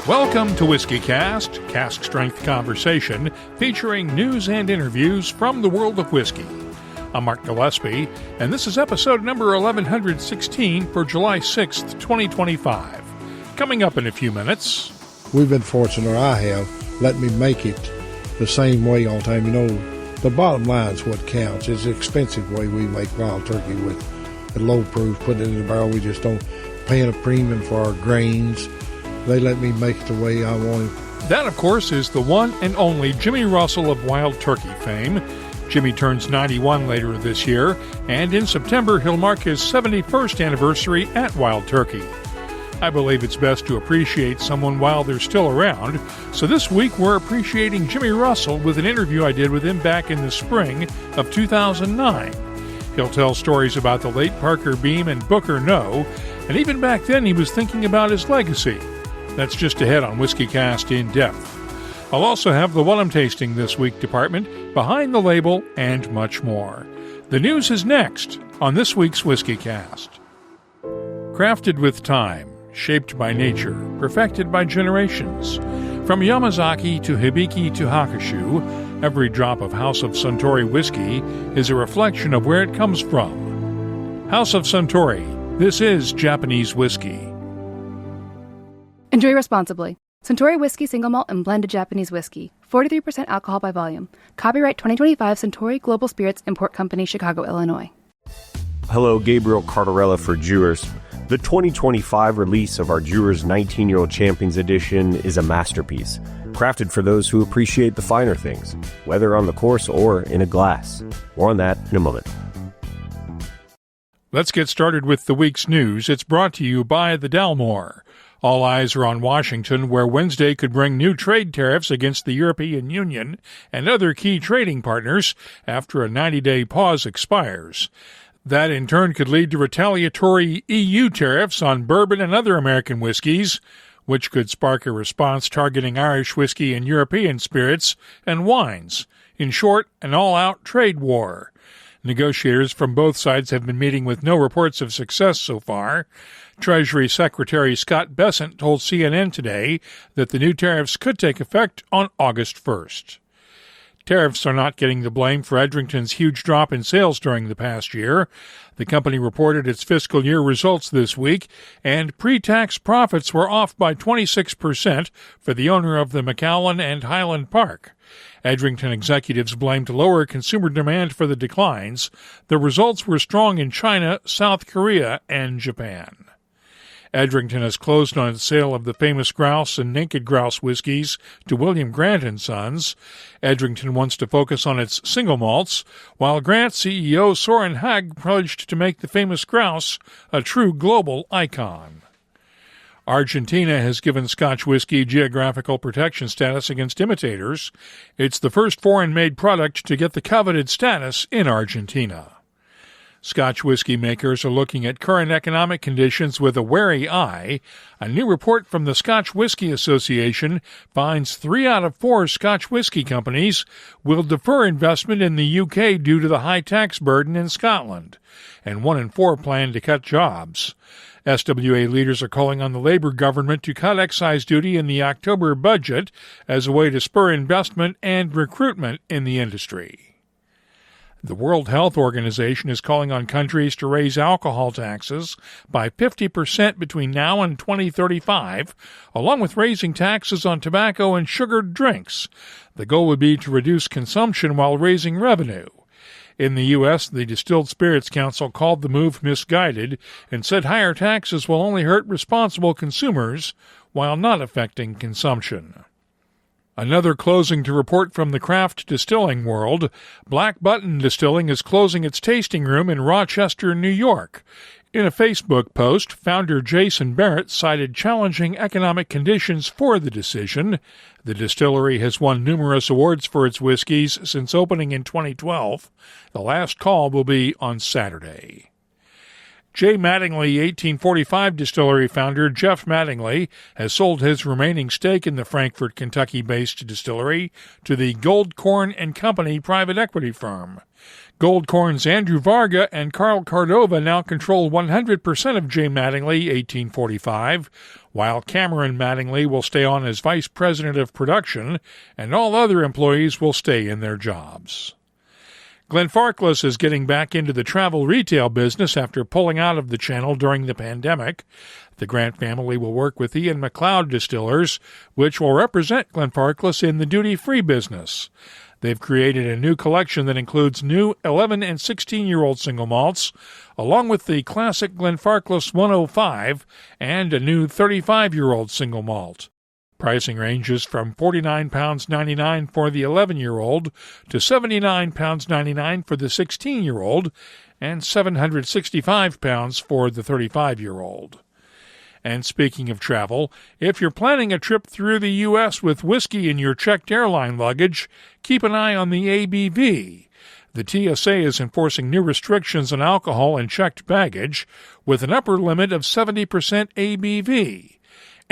Welcome to Whiskey Cast, cask strength conversation featuring news and interviews from the world of whiskey. I'm Mark Gillespie, and this is episode number 1116 for July 6th, 2025. Coming up in a few minutes. We've been fortunate, or I have, let me make it the same way all the time. You know, the bottom line is what counts. It's the expensive way we make wild turkey with the low proof, put it in the barrel. We just don't pay a premium for our grains. They let me make it the way I want it. That, of course, is the one and only Jimmy Russell of Wild Turkey fame. Jimmy turns 91 later this year, and in September he'll mark his 71st anniversary at Wild Turkey. I believe it's best to appreciate someone while they're still around, so this week we're appreciating Jimmy Russell with an interview I did with him back in the spring of 2009. He'll tell stories about the late Parker Beam and Booker Noe, and even back then he was thinking about his legacy. That's just ahead on Whiskey Cast in Depth. I'll also have the What I'm Tasting This Week department, Behind the Label, and much more. The news is next on this week's Whiskey Cast. Crafted with time, shaped by nature, perfected by generations. From Yamazaki to Hibiki to Hakushu, every drop of House of Suntory whiskey is a reflection of where it comes from. House of Suntory, this is Japanese whiskey. Enjoy responsibly. Suntory Whiskey Single Malt and Blended Japanese Whiskey. 43% alcohol by volume. Copyright 2025 Suntory Global Spirits Import Company, Chicago, Illinois. Hello, Gabriel Cardarella for Jewers. The 2025 release of our Jewers 19-Year-Old Champions Edition is a masterpiece, crafted for those who appreciate the finer things, whether on the course or in a glass. More on that in a moment. Let's get started with the week's news. It's brought to you by the Dalmore. All eyes are on Washington, where Wednesday could bring new trade tariffs against the European Union and other key trading partners after a 90-day pause expires. That, in turn, could lead to retaliatory EU tariffs on bourbon and other American whiskeys, which could spark a response targeting Irish whiskey and European spirits and wines. In short, an all-out trade war. Negotiators from both sides have been meeting with no reports of success so far. Treasury Secretary Scott Bessent told CNN today that the new tariffs could take effect on August 1st. Tariffs are not getting the blame for Edrington's huge drop in sales during the past year. The company reported its fiscal year results this week, and pre-tax profits were off by 26% for the owner of the McAllen and Highland Park. Edrington executives blamed lower consumer demand for the declines. The results were strong in China, South Korea, and Japan. Edrington has closed on its sale of the Famous Grouse and Naked Grouse whiskies to William Grant & Sons. Edrington wants to focus on its single malts, while Grant CEO Soren Hag pledged to make the Famous Grouse a true global icon. Argentina has given Scotch whiskey geographical protection status against imitators. It's the first foreign-made product to get the coveted status in Argentina. Scotch whiskey makers are looking at current economic conditions with a wary eye. A new report from the Scotch Whisky Association finds 3 out of 4 Scotch whiskey companies will defer investment in the UK due to the high tax burden in Scotland, and 1 in 4 plan to cut jobs. SWA leaders are calling on the Labour government to cut excise duty in the October budget as a way to spur investment and recruitment in the industry. The World Health Organization is calling on countries to raise alcohol taxes by 50% between now and 2035, along with raising taxes on tobacco and sugared drinks. The goal would be to reduce consumption while raising revenue. In the U.S., the Distilled Spirits Council called the move misguided and said higher taxes will only hurt responsible consumers while not affecting consumption. Another closing to report from the craft distilling world. Black Button Distilling is closing its tasting room in Rochester, New York. In a Facebook post, founder Jason Barrett cited challenging economic conditions for the decision. The distillery has won numerous awards for its whiskeys since opening in 2012. The last call will be on Saturday. J. Mattingly 1845 distillery founder Jeff Mattingly has sold his remaining stake in the Frankfort, Kentucky-based distillery to the Goldkorn & Company private equity firm. Goldkorn's Andrew Varga and Carl Cordova now control 100% of J. Mattingly 1845, while Cameron Mattingly will stay on as vice president of production, and all other employees will stay in their jobs. Glenfarclas is getting back into the travel retail business after pulling out of the channel during the pandemic. The Grant family will work with Ian McLeod Distillers, which will represent Glenfarclas in the duty-free business. They've created a new collection that includes new 11 and 16-year-old single malts, along with the classic Glenfarclas 105 and a new 35-year-old single malt. Pricing ranges from £49.99 for the 11-year-old to £79.99 for the 16-year-old and £765 for the 35-year-old. And speaking of travel, if you're planning a trip through the U.S. with whiskey in your checked airline luggage, keep an eye on the ABV. The TSA is enforcing new restrictions on alcohol in checked baggage with an upper limit of 70% ABV.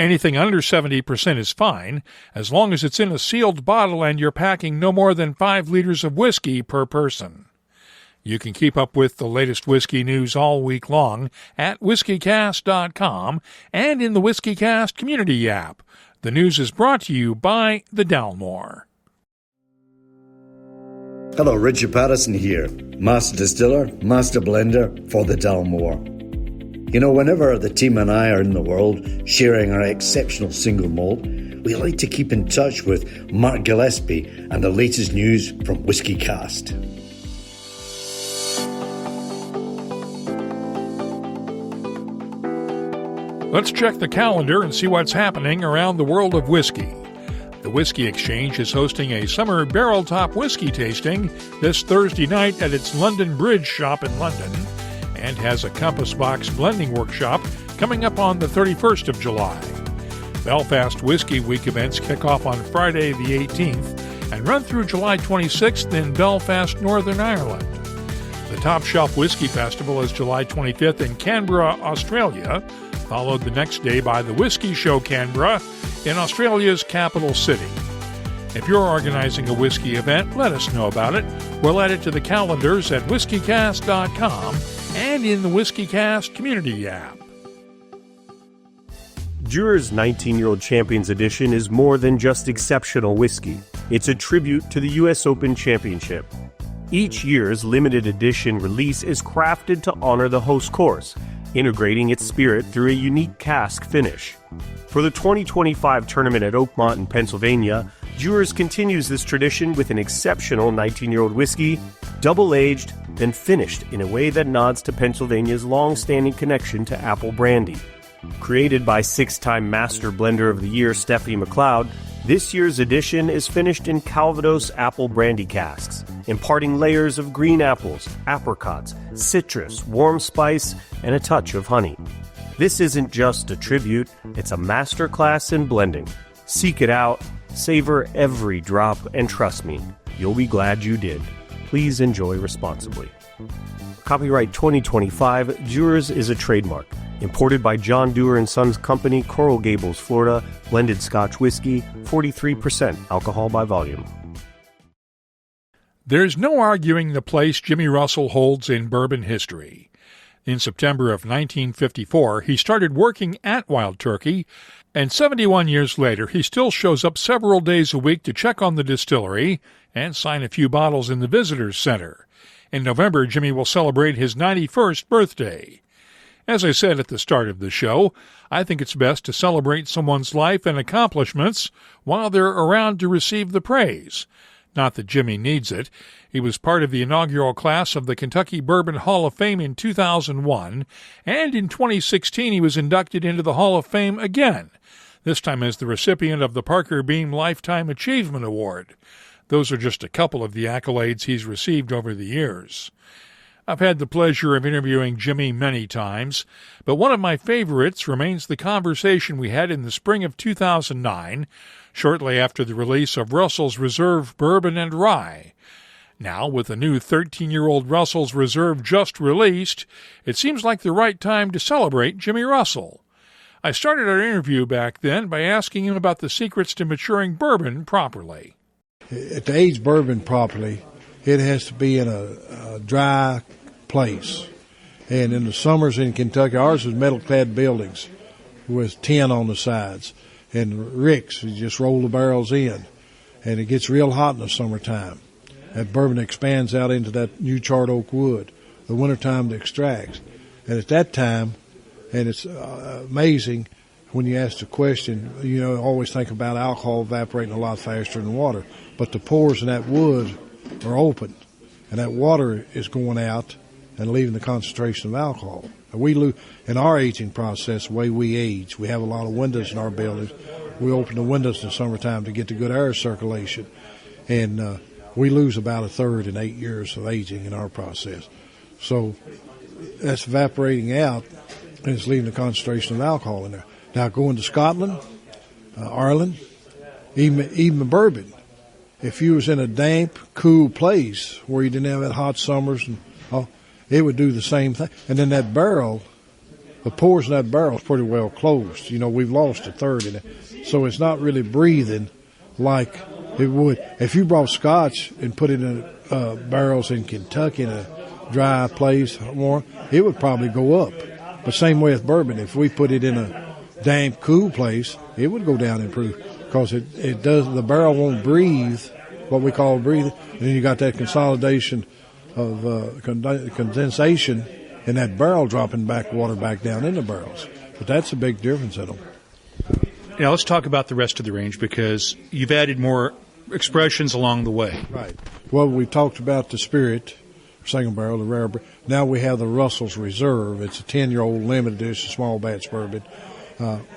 Anything under 70% is fine, as long as it's in a sealed bottle and you're packing no more than 5 liters of whiskey per person. You can keep up with the latest whiskey news all week long at whiskycast.com and in the WhiskyCast community app. The news is brought to you by the Dalmore. Hello, Richard Patterson here, Master Distiller, Master Blender for the Dalmore. You know, whenever the team and I are in the world sharing our exceptional single malt, we like to keep in touch with Mark Gillespie and the latest news from WhiskyCast. Let's check the calendar and see what's happening around the world of whiskey. The Whiskey Exchange is hosting a summer barrel-top whiskey tasting this Thursday night at its London Bridge shop in London, and has a Compass Box blending workshop coming up on the 31st of July. Belfast Whiskey Week events kick off on Friday the 18th and run through July 26th in Belfast, Northern Ireland. The Top Shelf Whiskey Festival is July 25th in Canberra, Australia, followed the next day by the Whiskey Show Canberra in Australia's capital city. If you're organizing a whiskey event, let us know about it. We'll add it to the calendars at whiskycast.com and in the WhiskyCast community app. Dewar's 19-year-old Champions Edition is more than just exceptional whiskey. It's a tribute to the U.S. Open Championship. Each year's limited edition release is crafted to honor the host course, integrating its spirit through a unique cask finish. For the 2025 tournament at Oakmont in Pennsylvania, Dewar's continues this tradition with an exceptional 19-year-old whiskey, double-aged, then finished in a way that nods to Pennsylvania's long-standing connection to apple brandy. Created by 6-time Master Blender of the Year Stephanie McLeod, this year's edition is finished in Calvados apple brandy casks, imparting layers of green apples, apricots, citrus, warm spice, and a touch of honey. This isn't just a tribute, it's a masterclass in blending. Seek it out, savor every drop, and trust me, you'll be glad you did. Please enjoy responsibly. Copyright 2025, Dewar's is a trademark. Imported by John Dewar & Sons Company, Coral Gables, Florida. Blended Scotch whiskey, 43% alcohol by volume. There's no arguing the place Jimmy Russell holds in bourbon history. In September of 1954, he started working at Wild Turkey, and 71 years later, he still shows up several days a week to check on the distillery and sign a few bottles in the Visitors Center. In November, Jimmy will celebrate his 91st birthday. As I said at the start of the show, I think it's best to celebrate someone's life and accomplishments while they're around to receive the praise. Not that Jimmy needs it. He was part of the inaugural class of the Kentucky Bourbon Hall of Fame in 2001, and in 2016 he was inducted into the Hall of Fame again, this time as the recipient of the Parker Beam Lifetime Achievement Award. Those are just a couple of the accolades he's received over the years. I've had the pleasure of interviewing Jimmy many times, but one of my favorites remains the conversation we had in the spring of 2009, shortly after the release of Russell's Reserve Bourbon and Rye. Now, with the new 13-year-old Russell's Reserve just released, it seems like the right time to celebrate Jimmy Russell. I started our interview back then by asking him about the secrets to maturing bourbon properly. To age bourbon properly, it has to be in a dry place. And in the summers in Kentucky, ours was metal-clad buildings with tin on the sides and ricks. You just roll the barrels in, and it gets real hot in the summertime. That bourbon expands out into that new charred oak wood. The wintertime it extracts. And at that time, and it's amazing when you ask the question, always think about alcohol evaporating a lot faster than water. But the pores in that wood are open, and that water is going out and leaving the concentration of alcohol. And we lose, in our aging process, the way we age, we have a lot of windows in our buildings. We open the windows in the summertime to get the good air circulation. And we lose about a third in 8 years of aging in our process. So that's evaporating out, and it's leaving the concentration of alcohol in there. Now, going to Scotland, Ireland, even bourbon, if you was in a damp, cool place where you didn't have that hot summers, it would do the same thing. And then that barrel, the pores in that barrel is pretty well closed. We've lost a third in it. So it's not really breathing like it would. If you brought Scotch and put it in barrels in Kentucky in a dry place, warm, it would probably go up. But same way with bourbon. If we put it in a damp, cool place, it would go down and improve because it does. The barrel won't breathe, what we call breathing. And then you got that consolidation of condensation in that barrel dropping water back down in the barrels. But that's a big difference in them. Now let's talk about the rest of the range because you've added more expressions along the way. Right. Well, we talked about the spirit, single barrel, the rare. Now we have the Russell's Reserve. It's a 10-year-old limited edition small batch bourbon,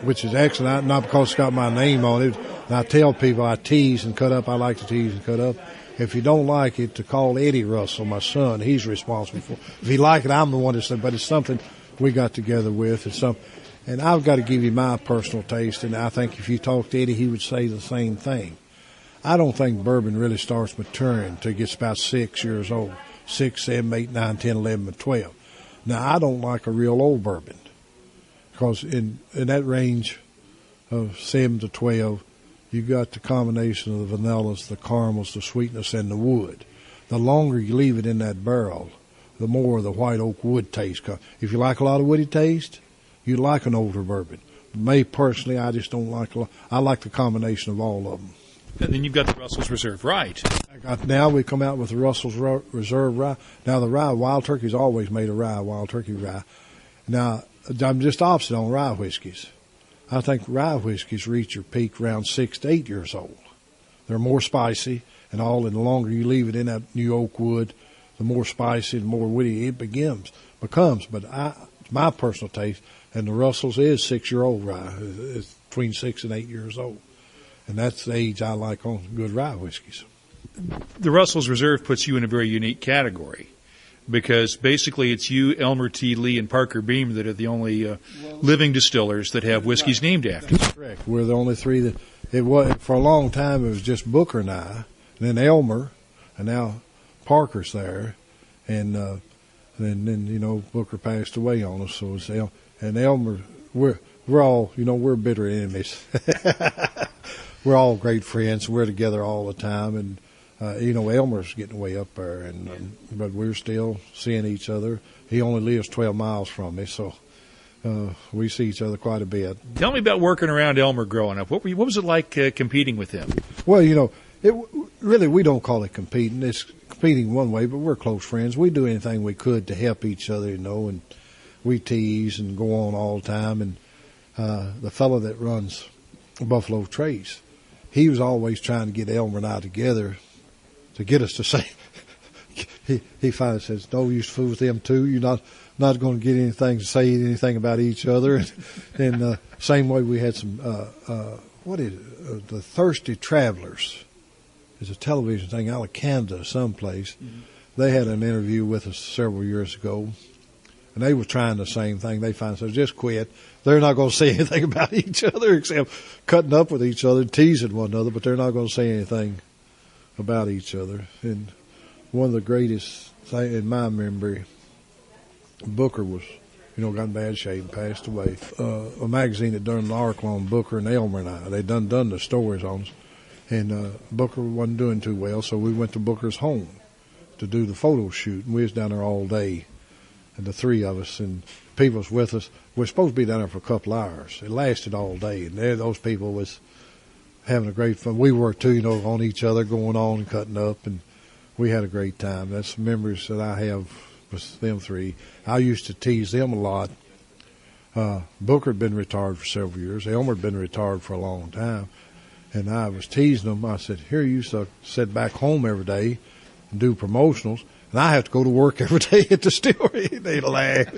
which is excellent. Not because it's got my name on it. And I tell people I tease and cut up. I like to tease and cut up. If you don't like it, to call Eddie Russell, my son. He's responsible for it. If you like it, I'm the one to say. But it's something we got together with. It's something. And I've got to give you my personal taste, and I think if you talk to Eddie, he would say the same thing. I don't think bourbon really starts maturing until it gets about 6 years old. 6, 7, 8, 9, 10, 11, and 12. Now, I don't like a real old bourbon because in that range of 7 to 12, you got the combination of the vanillas, the caramels, the sweetness, and the wood. The longer you leave it in that barrel, the more the white oak wood taste comes. If you like a lot of woody taste, you like an older bourbon. Me personally, I just don't like a lot. I like the combination of all of them. And then you've got the Russell's Reserve, right? Now we come out with the Russell's Reserve rye. Now the rye, Wild Turkey's always made a rye, Wild Turkey rye. Now I'm just opposite on rye whiskeys. I think rye whiskeys reach your peak around 6 to 8 years old. They're more spicy and all, and the longer you leave it in that new oak wood, the more spicy and more woody it becomes. But my personal taste, and the Russell's is 6-year-old rye. It's between 6 and 8 years old. And that's the age I like on good rye whiskeys. The Russell's Reserve puts you in a very unique category because basically it's you, Elmer T, Lee, and Parker Beam that are the only living distillers that have whiskeys named after. That's correct. We're the only three that it was. For a long time, it was just Booker and I, and then Elmer, and now Parker's there, and then Booker passed away on us, so it's and Elmer. We're all we're bitter enemies. We're all great friends. We're together all the time, and Elmer's getting way up there, but we're still seeing each other. He only lives 12 miles from me, so we see each other quite a bit. Tell me about working around Elmer growing up. What was it like competing with him? Well, really we don't call it competing. It's competing one way, but we're close friends. We do anything we could to help each other, and we tease and go on all the time. And the fellow that runs Buffalo Trace, he was always trying to get Elmer and I together to get us to say. he finally says, "No use to fool with them too. You're not going to get anything to say anything about each other." And same way we had some the Thirsty Travelers. It's a television thing out of Canada, someplace. Mm-hmm. They had an interview with us several years ago, and they were trying the same thing. They finally said, "Just quit. They're not going to say anything about each other except cutting up with each other, teasing one another, but they're not going to say anything about each other." And one of the greatest things in my memory, Booker was, got in bad shape and passed away. A magazine had done an article on Booker and Elmer and I. They'd done the stories on us. And Booker wasn't doing too well, so we went to Booker's home to do the photo shoot. And we was down there all day, and the three of us, and people was with us. We were supposed to be down there for a couple hours. It lasted all day, and there those people was having a great fun. We were too, on each other, going on and cutting up, and we had a great time. That's memories that I have with them three. I used to tease them a lot. Booker had been retired for several years. Elmer had been retired for a long time. And I was teasing them. I said, here you sit back home every day and do promotionals, and I have to go to work every day at the distillery. They laugh.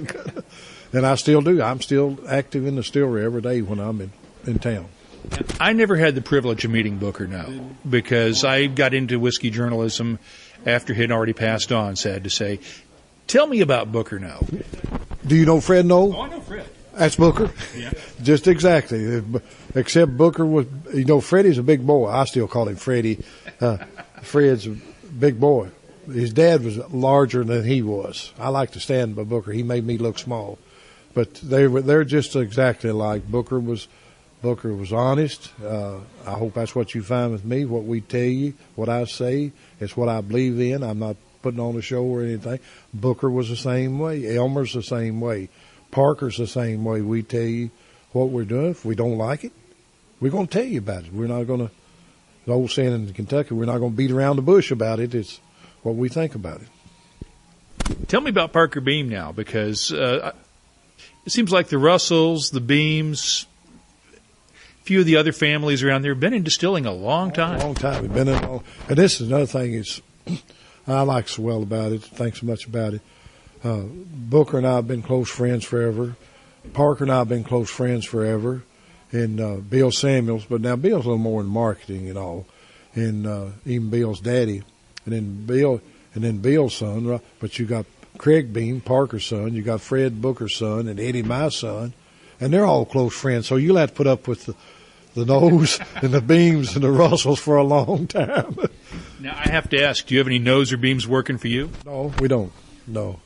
And I still do. I'm still active in the distillery every day when I'm in town. I never had the privilege of meeting Booker Noe because I got into whiskey journalism after he had already passed on, sad to say. Tell me about Booker Noe. Do you know Fred Noe? Oh, I know Fred. That's Booker? Yeah. Just exactly. Except Booker was, Freddie's a big boy. I still call him Freddie. Fred's a big boy. His dad was larger than he was. I like to stand by Booker. He made me look small. But they're just exactly alike. Booker was honest. I hope that's what you find with me. What we tell you, what I say, it's what I believe in. I'm not putting on a show or anything. Booker was the same way. Elmer's the same way. Parker's the same way. We tell you what we're doing. If we don't like it, we're going to tell you about it. We're not going to, the old saying in Kentucky, we're not going to beat around the bush about it. It's what we think about it. Tell me about Parker Beam now, because it seems like the Russells, the Beams, a few of the other families around there have been in distilling a long time. A long time. We've been in, and this is another thing is I like so well about it. Think so much about it. Booker and I have been close friends forever. Parker and I have been close friends forever. And Bill Samuels, but now Bill's a little more in marketing and all. And even Bill's daddy. And then Bill's son. But you got Craig Beam, Parker's son. You got Fred Booker's son and Eddie, my son. And they're all close friends. So you'll have to put up with the Noes and the Beams and the Russells for a long time. Now, I have to ask, do you have any Noes or Beams working for you? No, we don't. No,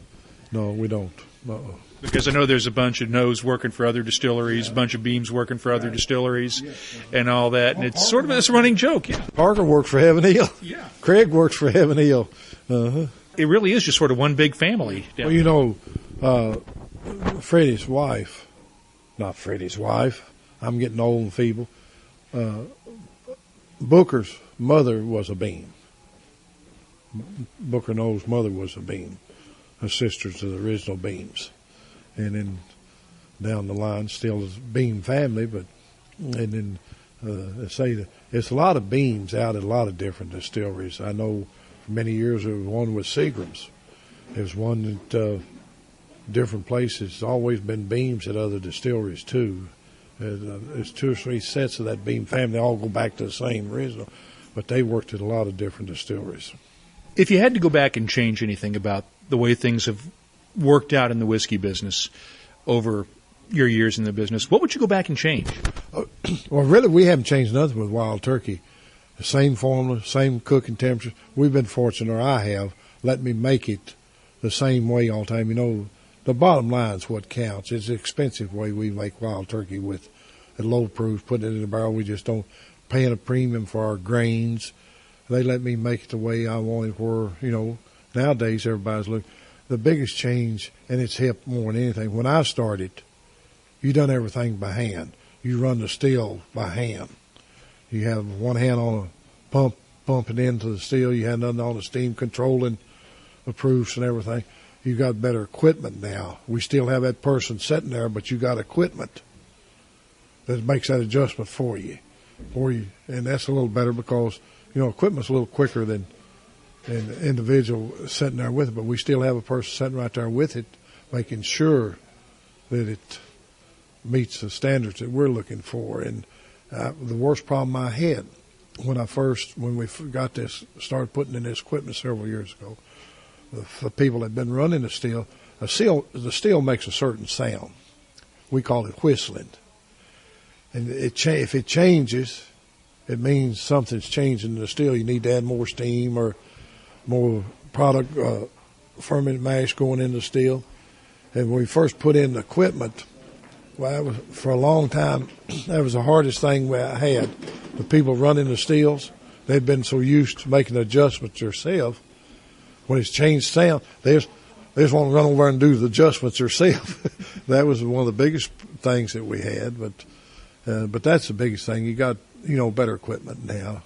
we don't. Uh-uh. Because I know there's a bunch of Noes working for other distilleries, a bunch of Beams working for other distilleries, and all that. And it's sort of this running joke. Yeah. Parker worked for Heaven Hill. Yeah. Craig works for Heaven Hill. Uh-huh. It really is just sort of one big family. Well, Freddie's wife, not Freddie's wife, I'm getting old and feeble. Booker's mother was a Beam. Booker Noe's mother was a Beam. Her sisters to the original Beams. And then down the line, still is Beam family, and then say that it's a lot of Beams out at a lot of different distilleries. I know for many years there was one with Seagram's. There's one at different places. It's always been Beams at other distilleries too. There's 2 or 3 sets of that Beam family. They all go back to the same original, but they worked at a lot of different distilleries. If you had to go back and change anything about the way things have worked out in the whiskey business over your years in the business, what would you go back and change? Well, really, we haven't changed nothing with Wild Turkey. The same formula, same cooking temperature. We've been fortunate, or I have, let me make it the same way all the time. The bottom line is what counts. It's the expensive way we make Wild Turkey with at low proof, putting it in a barrel. We just don't paying a premium for our grains. They let me make it the way I want it where, nowadays everybody's looking. The biggest change, and it's helped more than anything, when I started, you done everything by hand. You run the still by hand. You have one hand on a pump, pumping into the still. You have nothing on the steam controlling the proofs and everything. You got better equipment now. We still have that person sitting there, but you got equipment that makes that adjustment for you. And that's a little better because, equipment's a little quicker than an individual sitting there with it, but we still have a person sitting right there with it, making sure that it meets the standards that we're looking for. And the worst problem I had when we got this, started putting in this equipment several years ago, the people that had been running the still makes a certain sound. We call it whistling. And if it changes, it means something's changing in the still. You need to add more steam or more product, fermented mash going in the still. And when we first put in the equipment, well, for a long time, that was the hardest thing I had. The people running the stills, they'd been so used to making adjustments themselves. When it's changed sound, they just want to run over and do the adjustments themselves. That was one of the biggest things that we had. But that's the biggest thing. You got, better equipment now.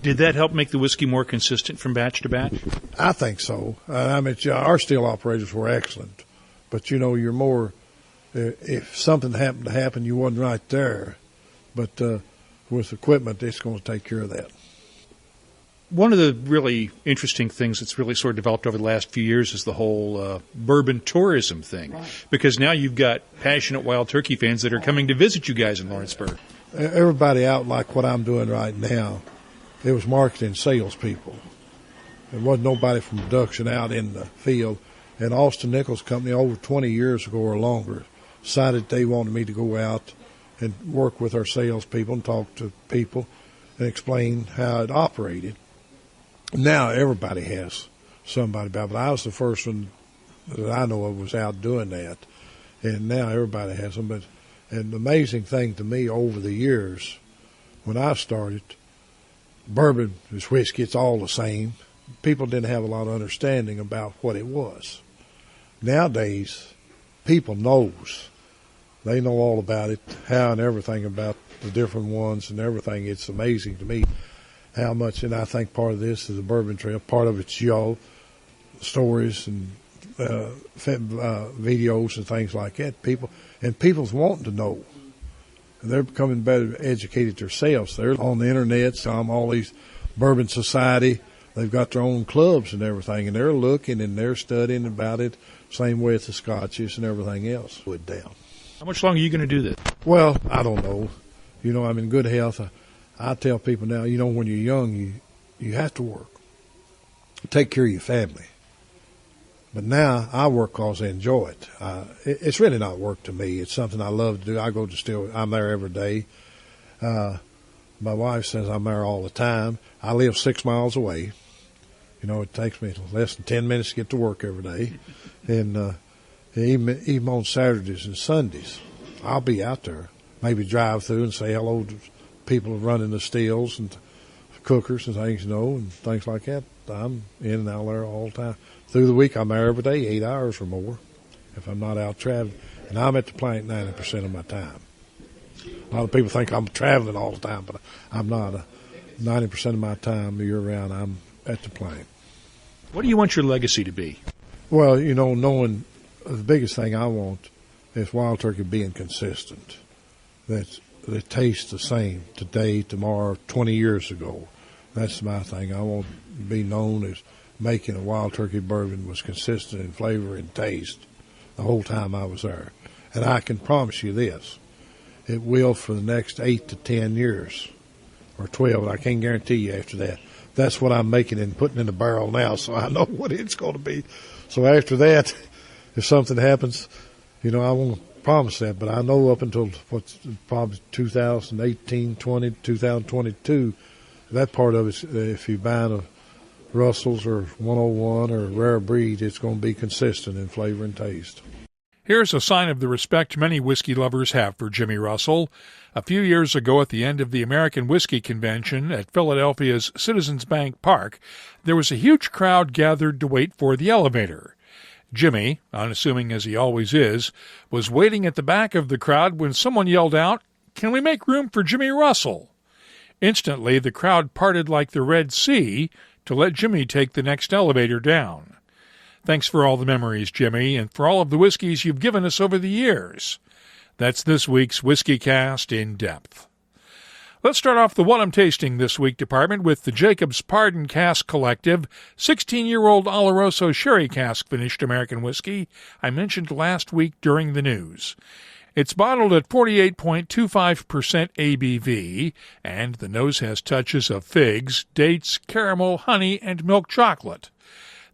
Did that help make the whiskey more consistent from batch to batch? I think so. Our still operators were excellent. But, you're more, if something happened to happen, you wasn't right there. But with equipment, it's going to take care of that. One of the really interesting things that's really sort of developed over the last few years is the whole bourbon tourism thing. Right. Because now you've got passionate Wild Turkey fans that are coming to visit you guys in Lawrenceburg. Everybody out like what I'm doing right now, it was marketing salespeople. There wasn't nobody from production out in the field. And Austin Nichols Company, over 20 years ago or longer, decided they wanted me to go out and work with our salespeople and talk to people and explain how it operated. Now everybody has somebody about it, but I was the first one that I know of was out doing that. And now everybody has them. And the amazing thing to me over the years, when I started, bourbon is whiskey, it's all the same. People didn't have a lot of understanding about what it was. Nowadays, people knows. They know all about it, how and everything about the different ones and everything. It's amazing to me how much, and I think part of this is the bourbon trail. Part of it's y'all, stories and videos and things like that. People's wanting to know. And they're becoming better educated themselves. They're on the internet, all these bourbon society. They've got their own clubs and everything, and they're looking and they're studying about it, same way as the Scotches and everything else would down. How much longer are you going to do this? Well, I don't know. I'm in good health. I tell people now, when you're young, you have to work. Take care of your family. But now I work because I enjoy it. It's really not work to me. It's something I love to do. I go to still. I'm there every day. My wife says I'm there all the time. I live 6 miles away. It takes me less than 10 minutes to get to work every day. And even on Saturdays and Sundays, I'll be out there. Maybe drive through and say hello to people running the stills and cookers and things, and things like that. I'm in and out there all the time. Through the week, I'm there every day, 8 hours or more, if I'm not out traveling. And I'm at the plant 90% of my time. A lot of people think I'm traveling all the time, but I'm not. 90% of my time, year-round, I'm at the plant. What do you want your legacy to be? Well, knowing the biggest thing I want is Wild Turkey being consistent. That it tastes the same today, tomorrow, 20 years ago. That's my thing. I want to be known as making a Wild Turkey bourbon was consistent in flavor and taste the whole time I was there. And I can promise you this, it will for the next 8 to 10 years, or 12. I can't guarantee you after that. That's what I'm making and putting in the barrel now, so I know what it's going to be. So after that, if something happens, I won't promise that, but I know up until probably 2018, 2022, that part of it, if you're buying a Russell's or 101 or Rare Breed, it's going to be consistent in flavor and taste. Here's a sign of the respect many whiskey lovers have for Jimmy Russell. A few years ago at the end of the American Whiskey Convention at Philadelphia's Citizens Bank Park, there was a huge crowd gathered to wait for the elevator. Jimmy, unassuming as he always is, was waiting at the back of the crowd when someone yelled out, "Can we make room for Jimmy Russell?" Instantly, the crowd parted like the Red Sea to let Jimmy take the next elevator down. Thanks for all the memories, Jimmy, and for all of the whiskeys you've given us over the years. That's this week's Whiskey Cast in Depth. Let's start off the What I'm Tasting this week department with the Jacob's Pardon Cask Collective 16-year-old Oloroso Sherry Cask finished American whiskey I mentioned last week during the news. It's bottled at 48.25% ABV, and the nose has touches of figs, dates, caramel, honey, and milk chocolate.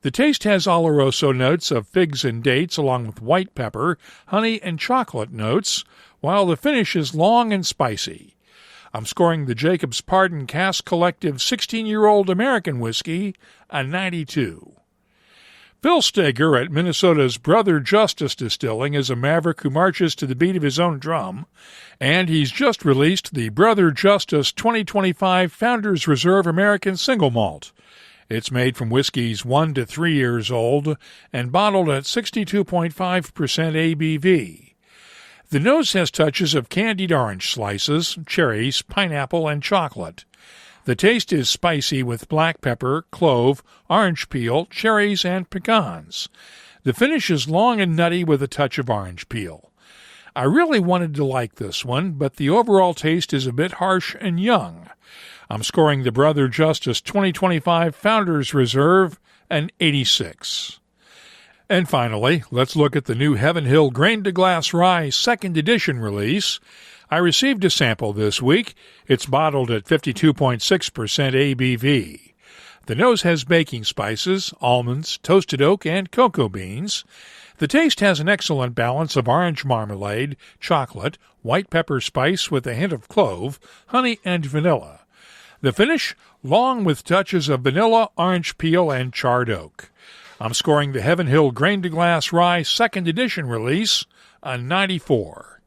The taste has Oloroso notes of figs and dates along with white pepper, honey, and chocolate notes, while the finish is long and spicy. I'm scoring the Jacob's Pardon Cask Collective 16-year-old American whiskey a 92. Phil Steger at Minnesota's Brother Justice Distilling is a maverick who marches to the beat of his own drum, and he's just released the Brother Justice 2025 Founders Reserve American Single Malt. It's made from whiskeys 1 to 3 years old and bottled at 62.5% ABV. The nose has touches of candied orange slices, cherries, pineapple, and chocolate. The taste is spicy with black pepper, clove, orange peel, cherries, and pecans. The finish is long and nutty with a touch of orange peel. I really wanted to like this one, but the overall taste is a bit harsh and young. I'm scoring the Brother Justice 2025 Founders Reserve an 86. And finally, let's look at the new Heaven Hill Grain to Glass Rye 2nd Edition release. I received a sample this week. It's bottled at 52.6% ABV. The nose has baking spices, almonds, toasted oak, and cocoa beans. The taste has an excellent balance of orange marmalade, chocolate, white pepper spice with a hint of clove, honey, and vanilla. The finish, long with touches of vanilla, orange peel, and charred oak. I'm scoring the Heaven Hill Grain to Glass Rye 2nd Edition release a 94.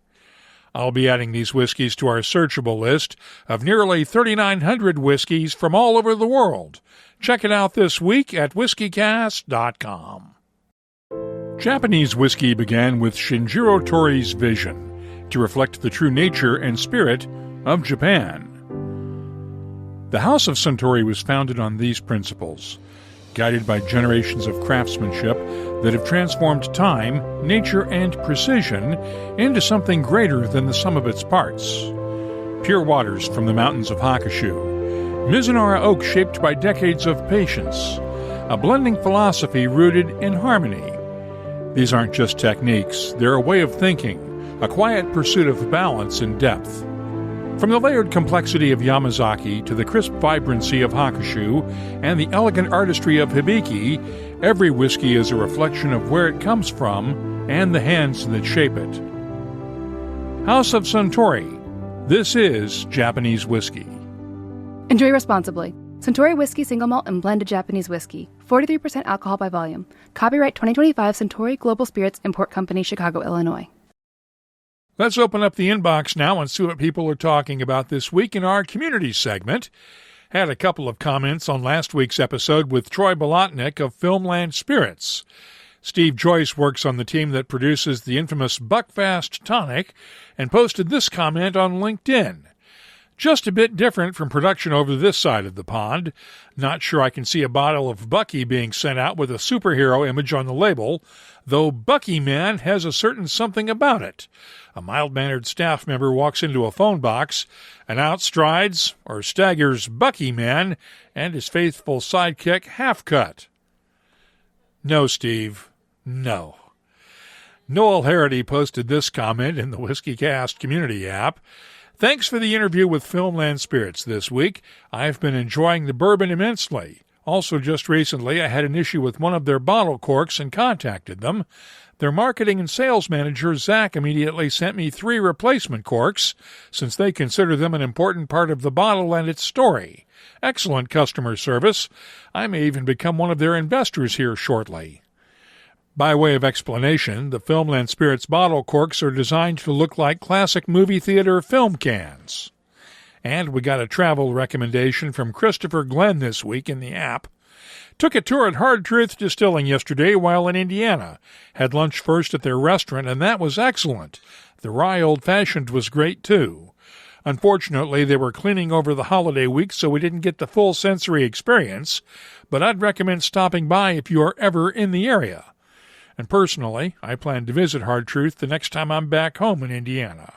I'll be adding these whiskeys to our searchable list of nearly 3,900 whiskeys from all over the world. Check it out this week at whiskycast.com. Japanese whiskey began with Shinjiro Tori's vision to reflect the true nature and spirit of Japan. The House of Suntory was founded on these principles, guided by generations of craftsmanship that have transformed time, nature, and precision into something greater than the sum of its parts. Pure waters from the mountains of Hakushu, Mizunara oak shaped by decades of patience, a blending philosophy rooted in harmony. These aren't just techniques, they're a way of thinking, a quiet pursuit of balance and depth. From the layered complexity of Yamazaki to the crisp vibrancy of Hakushu and the elegant artistry of Hibiki, every whiskey is a reflection of where it comes from and the hands that shape it. House of Suntory. This is Japanese whiskey. Enjoy responsibly. Suntory Whiskey Single Malt and Blended Japanese Whiskey. 43% alcohol by volume. Copyright 2025 Suntory Global Spirits Import Company, Chicago, Illinois. Let's open up the inbox now and see what people are talking about this week in our community segment. Had a couple of comments on last week's episode with Troy Bolotnick of Filmland Spirits. Steve Joyce works on the team that produces the infamous Buckfast tonic and posted this comment on LinkedIn. Just a bit different from production over this side of the pond. Not sure I can see a bottle of Bucky being sent out with a superhero image on the label, though Bucky Man has a certain something about it. A mild-mannered staff member walks into a phone box, and out strides, or staggers, Bucky Man and his faithful sidekick, Half-Cut. No, Steve, no. Noel Harity posted this comment in the WhiskeyCast community app. Thanks for the interview with Filmland Spirits this week. I've been enjoying the bourbon immensely. Also, just recently, I had an issue with one of their bottle corks and contacted them. Their marketing and sales manager, Zach, immediately sent me 3 replacement corks, since they consider them an important part of the bottle and its story. Excellent customer service. I may even become one of their investors here shortly. By way of explanation, the Filmland Spirits bottle corks are designed to look like classic movie theater film cans. And we got a travel recommendation from Christopher Glenn this week in the app. Took a tour at Hard Truth Distilling yesterday while in Indiana. Had lunch first at their restaurant, and that was excellent. The rye old-fashioned was great, too. Unfortunately, they were cleaning over the holiday week, so we didn't get the full sensory experience, but I'd recommend stopping by if you are ever in the area. And personally, I plan to visit Hard Truth the next time I'm back home in Indiana.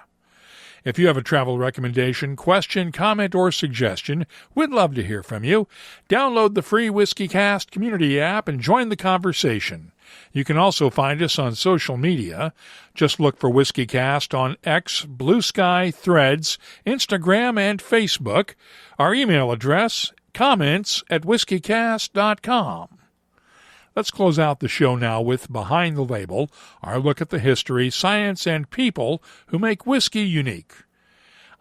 If you have a travel recommendation, question, comment, or suggestion, we'd love to hear from you. Download the free WhiskeyCast community app and join the conversation. You can also find us on social media. Just look for WhiskeyCast on X, Blue Sky, Threads, Instagram, and Facebook. Our email address, comments@whiskycast.com. Let's close out the show now with Behind the Label, our look at the history, science, and people who make whiskey unique.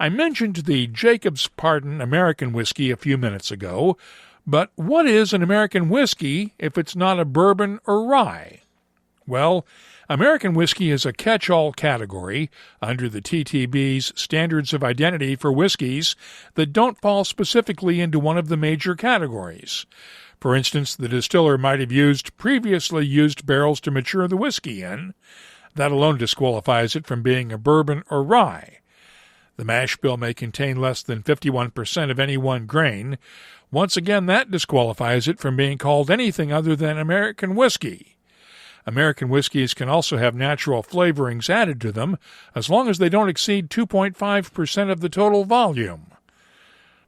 I mentioned the Jacob's Pardon American whiskey a few minutes ago, but what is an American whiskey if it's not a bourbon or rye? Well, American whiskey is a catch-all category under the TTB's Standards of Identity for whiskeys that don't fall specifically into one of the major categories. For instance, the distiller might have used previously used barrels to mature the whiskey in. That alone disqualifies it from being a bourbon or rye. The mash bill may contain less than 51% of any one grain. Once again, that disqualifies it from being called anything other than American whiskey. American whiskeys can also have natural flavorings added to them, as long as they don't exceed 2.5% of the total volume.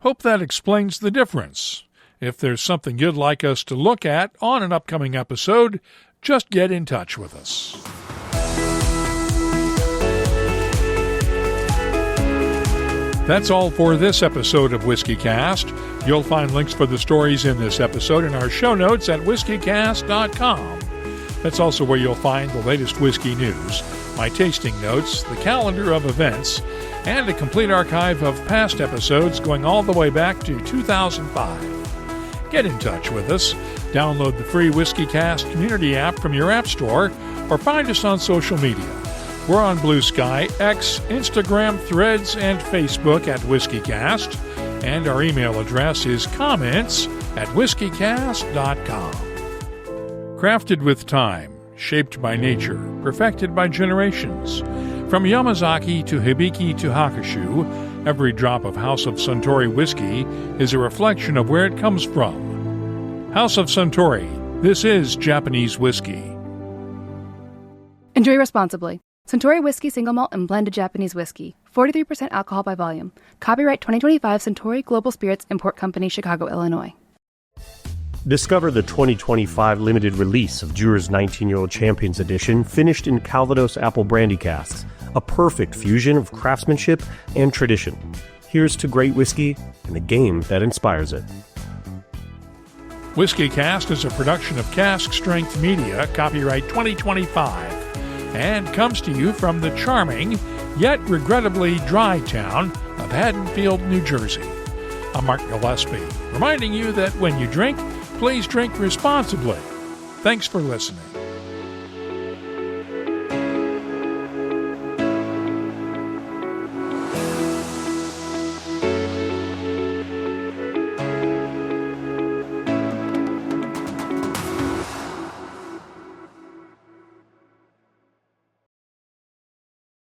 Hope that explains the difference. If there's something you'd like us to look at on an upcoming episode, just get in touch with us. That's all for this episode of WhiskeyCast. You'll find links for the stories in this episode in our show notes at whiskeycast.com. That's also where you'll find the latest whiskey news, my tasting notes, the calendar of events, and a complete archive of past episodes going all the way back to 2005. Get in touch with us. Download the free WhiskeyCast community app from your app store or find us on social media. We're on Blue Sky, X, Instagram, Threads, and Facebook at WhiskeyCast, and our email address is comments@whiskeycast.com. Crafted with time, shaped by nature, perfected by generations. From Yamazaki to Hibiki to Hakushu, every drop of House of Suntory whiskey is a reflection of where it comes from. House of Suntory, this is Japanese whiskey. Enjoy responsibly. Suntory Whiskey Single Malt and Blended Japanese Whiskey. 43% alcohol by volume. Copyright 2025 Suntory Global Spirits Import Company, Chicago, Illinois. Discover the 2025 limited release of Dewar's 19-Year-Old Champions Edition, finished in Calvados apple brandy casks, a perfect fusion of craftsmanship and tradition. Here's to great whiskey and the game that inspires it. WhiskeyCast is a production of Cask Strength Media, copyright 2025, and comes to you from the charming, yet regrettably dry town of Haddonfield, New Jersey. I'm Mark Gillespie, reminding you that when you drink, please drink responsibly. Thanks for listening.